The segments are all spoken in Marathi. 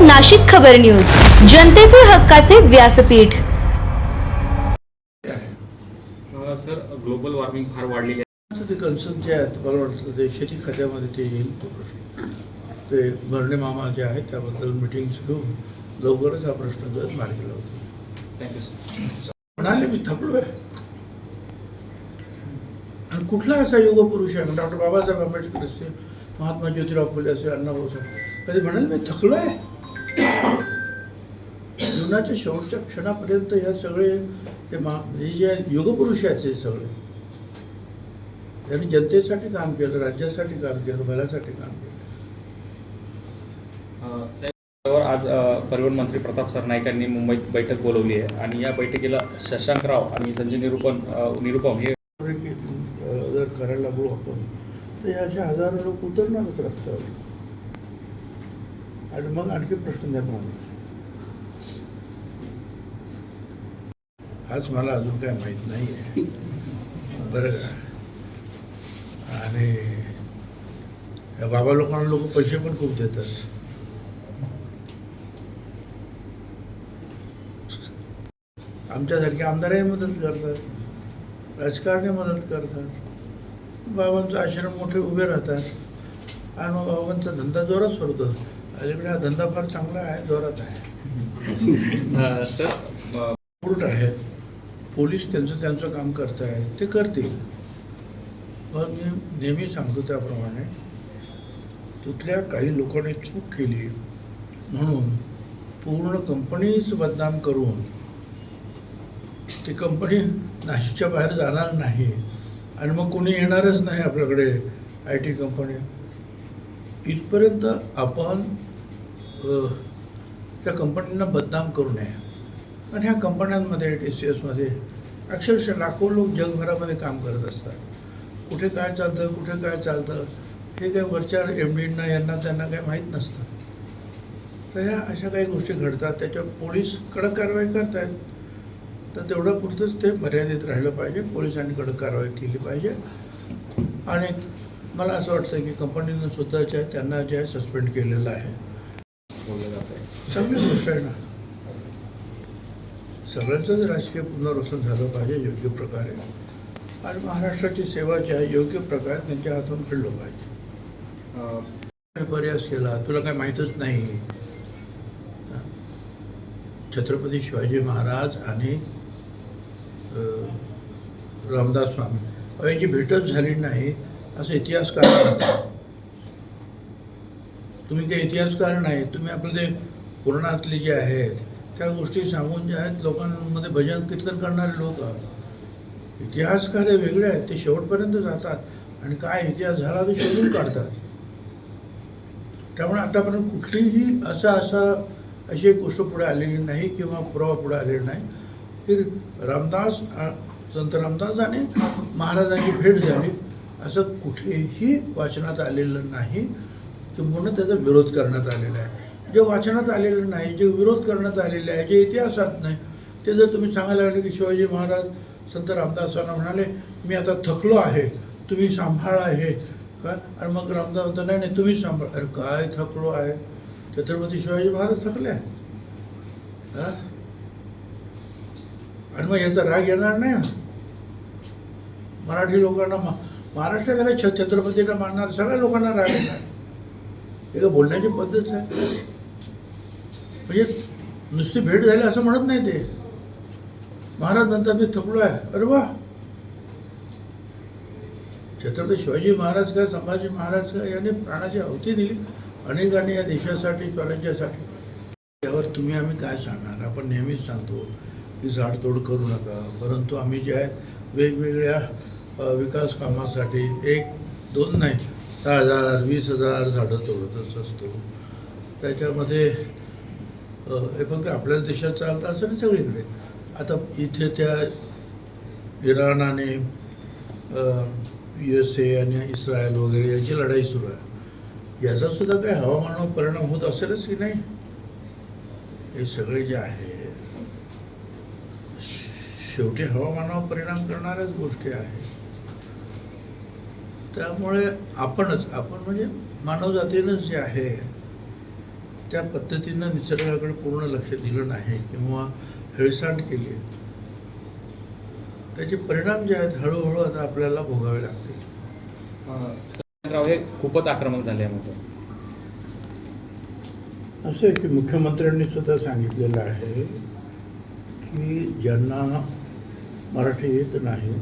नाशिक खबर न्यूज, जनतेचे हक्काचे व्यासपीठ. सर, ग्लोबल वॉर्मिंग फार वाढलेली आहे. ते कन्सर्न जे आहेत मला वाटतं ते शेती खात्यामध्ये ते येईल तो प्रश्न. ते भरणे मामा जे आहेत त्याबद्दल मिटिंग्स घेऊन लवकरच हा प्रश्न जर मार्गी लावतो. Thank you sir. म्हणाले मी थकलो आहे. आणि कुठला असा युग पुरुष आहे डॉक्टर बाबासाहेब आंबेडकर असतील, महात्मा ज्योतिराव फुले असेल, अण्णाभाऊ साहेब कधी म्हणाले मी थकलो आहे. जीवनाच्या शेवटच्या क्षणापर्यंत ह्या सगळे ते जे युगपुरुष आहेत ते सगळे त्यांनी जनतेसाठी काम केलं, राज्यासाठी काम केलं, भल्यासाठी काम केलं. साहेब, आज परिवहन मंत्री प्रताप सरनाईकांनी मुंबईत बैठक बोलवली आहे आणि या बैठकीला शशांकराव आणि संजय निरुपम हे जर करायला लागलो आपण तर या अशा हजारो लोक उतरणारच रस्त्यावर आणि मग आणखी प्रश्न निर्माण होईल. हाच मला अजून काय माहीत नाही आहे बरं का. आणि या बाबा लोकांना लोक पैसे पण खूप देतात. आमच्यासारखे आमदारही मदत करतात, राजकारणी मदत करतात, बाबांचा आश्रम मोठे उभे राहतात आणि मग बाबांचा धंदा जोरात सोडतो. अलीकडे हा धंदा फार चांगला आहे, जोरात आहे. सर, उलट आहे, पोलीस त्यांचं काम करत आहेत, ते करतील. पण मी नेहमी सांगतो त्याप्रमाणे तिथल्या काही लोकांनी चूक केली म्हणून पूर्ण कंपनीच बदनाम करून ती कंपनी नाशिकच्या बाहेर जाणार नाही आणि मग कोणी येणारच नाही आपल्याकडे IT कंपनी. इथपर्यंत आपण त्या कंपनींना बदनाम करू नये. आणि ह्या कंपन्यांमध्ये TCSमध्ये अक्षरशः लाखो लोक जगभरामध्ये काम करत असतात. कुठे काय चालतं, कुठे काय चालतं हे काही वरच्या MDंना यांना त्यांना काही माहीत नसतं. तर ह्या अशा काही गोष्टी घडतात, त्याच्यावर पोलीस कडक कारवाई करत आहेत. तर तेवढं पुरतंच ते मर्यादित राहिलं पाहिजे. पोलिसांनी कडक कारवाई केली पाहिजे. आणि मला असं वाटतं की कंपनीनं स्वतःच्या त्यांना जे आहे सस्पेंड केलेलं आहे. बोललं जात आहे चांगली गोष्ट आहे ना. सगळ्यांचंच राजकीय पुनर्वसन झालं पाहिजे योग्य प्रकारे आणि महाराष्ट्राची सेवा जी आहे योग्य प्रकारे त्यांच्या हातून घडलं पाहिजे. प्रयास केला तुला काय माहीतच नाही. छत्रपती शिवाजी महाराज आणि रामदास स्वामी यांची भेटच झाली नाही असं इतिहासकार म्हणतात. तुम्ही काही इतिहासकार नाही, तुम्ही आपले ते पुराणातले जे आहेत त्या गोष्टी सांगून जे आहेत लोकांमध्ये भजन कीर्तन करणारे लोक. इतिहासकार हे वेगळे आहेत, ते शेवटपर्यंत जातात आणि काय इतिहास झाला ते शोधून काढतात. त्यामुळे आतापर्यंत कुठलीही अशी एक गोष्ट पुढे आलेली नाही किंवा पुरावा पुढे आलेला नाही की संत रामदास आणि महाराजांची भेट झाली असं कुठेही वाचनात आलेलं नाही. किंवा त्याचा विरोध करण्यात आलेला आहे. जे वाचनात आलेलं नाही, जे विरोध करण्यात आलेले आहे, जे इतिहासात नाही, ते जर तुम्ही सांगायला लागले की शिवाजी महाराज संत रामदासांना म्हणाले मी आता थकलो आहे, तुम्ही सांभाळा हे का. आणि मग रामदास म्हणता नाही नाही तुम्हीच सांभाळ. अरे काय थकलो आहे, छत्रपती शिवाजी महाराज थकले हां. आणि मग याचा राग येणार नाही. मराठी लोकांना महाराष्ट्रात काही छत्रपतीला मानणार सगळ्या लोकांना राग येणार. एक बोलण्याची पद्धत आहे. म्हणजे नुसती भेट झाली असं म्हणत नाही ते. महाराज म्हणतात मी थकलो आहे. अरे वा, छत्रपती शिवाजी महाराज का संभाजी महाराज का यांनी प्राणाची आहुती दिली अनेकांनी या देशासाठी, स्वराज्यासाठी. यावर तुम्ही आम्ही काय सांगणार. आपण नेहमीच सांगतो की झाडतोड करू नका, परंतु आम्ही जे आहेत वेगवेगळ्या विकास कामासाठी 1-2 नाही 10,000 20,000 झाडं तोडतच असतो. त्याच्यामध्ये हे फक्त आपल्याच देशात चालतं असं नाही, सगळीकडे. आता इथे त्या इराण आणि USA आणि इस्रायल वगैरे याची लढाई सुरू आहे. याचा सुद्धा काही हवामानावर परिणाम होत असेलच की नाही. हे सगळे जे आहे शेवटी हवामानावर परिणाम करणाऱ्याच गोष्टी आहेत. त्यामुळे आपण म्हणजे मानवजातीनंच जे आहे त्या पद्धतीनं निसर्गाकडे पूर्ण लक्ष दिलं नाही किंवा हेळसांड केली आहे, त्याचे परिणाम जे आहेत हळूहळू आता आपल्याला भोगावे लागतील. शशांकराव हे खूपच आक्रमक झाले यामध्ये. असं आहे की मुख्यमंत्र्यांनी सुद्धा सांगितलेलं आहे की ज्यांना मराठी येत नाही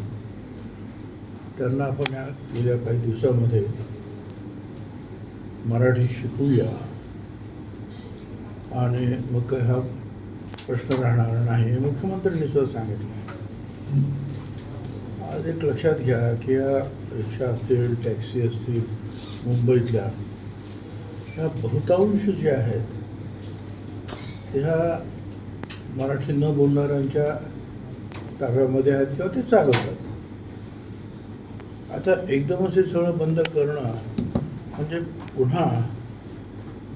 त्यांना आपण या गेल्या काही दिवसामध्ये मराठी शिकूया आणि मग काही हा प्रश्न राहणार नाही हे मुख्यमंत्र्यांनी सुद्धा सांगितलं. आज एक लक्षात घ्या की या रिक्षा असतील, टॅक्सी असतील मुंबईतल्या, ह्या बहुतांश जे आहेत ह्या मराठी न बोलणाऱ्यांच्या ताब्यामध्ये आहेत किंवा ते चालवतात. आता एकदमच हे सगळं बंद करणं म्हणजे पुन्हा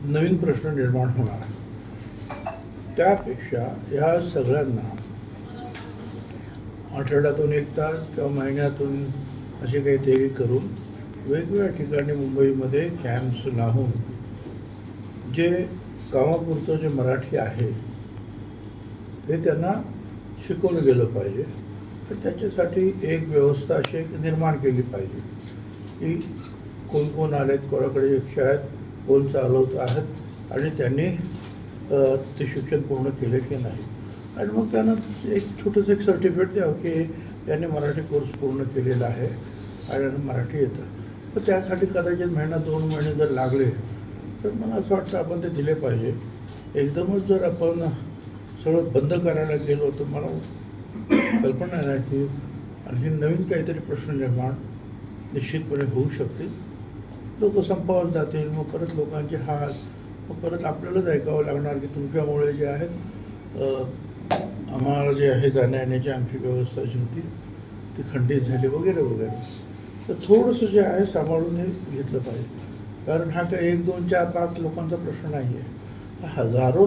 नवीन प्रश्न निर्माण होणार. त्यापेक्षा ह्या सगळ्यांना आठवड्यातून एक तास किंवा महिन्यातून असे काही देवी करून वेगवेगळ्या ठिकाणी मुंबईमध्ये कॅम्प्स लावून जे कामापुरतं जे मराठी आहे ते त्यांना शिकवलं गेलं पाहिजे. तर त्याच्यासाठी एक व्यवस्था अशी एक निर्माण केली पाहिजे की कोण कोण आलेत, कोणाकडे रिक्षा आहेत, कोण चालवत आहेत आणि त्यांनी ते शिक्षण पूर्ण केले की नाही. आणि मग त्यांना एक छोटंसं एक सर्टिफिकेट द्यावं की त्यांनी मराठी कोर्स पूर्ण केलेला आहे आणि मराठी येतं. तर त्यासाठी कदाचित महिना 2 महिने जर लागले तर मला असं वाटतं आपण ते दिले पाहिजे. एकदमच जर आपण सगळं बंद करायला गेलो तर मला कल्पना नाही की आणखी नवीन काहीतरी प्रश्न निर्माण निश्चितपणे होऊ शकतील. लोक संपावर जातील, मग परत लोकांचे हाल, मग परत आपल्यालाच ऐकावं लागणार की तुमच्यामुळे जे आहेत आम्हाला जे आहे जाण्या येण्याची आमची व्यवस्था जी होती ती खंडित झाली वगैरे वगैरे. तर थोडंसं जे आहे सांभाळून हे घेतलं पाहिजे. कारण हा काही 1, 2, 4, 5 लोकांचा प्रश्न नाही आहे, हा हजारो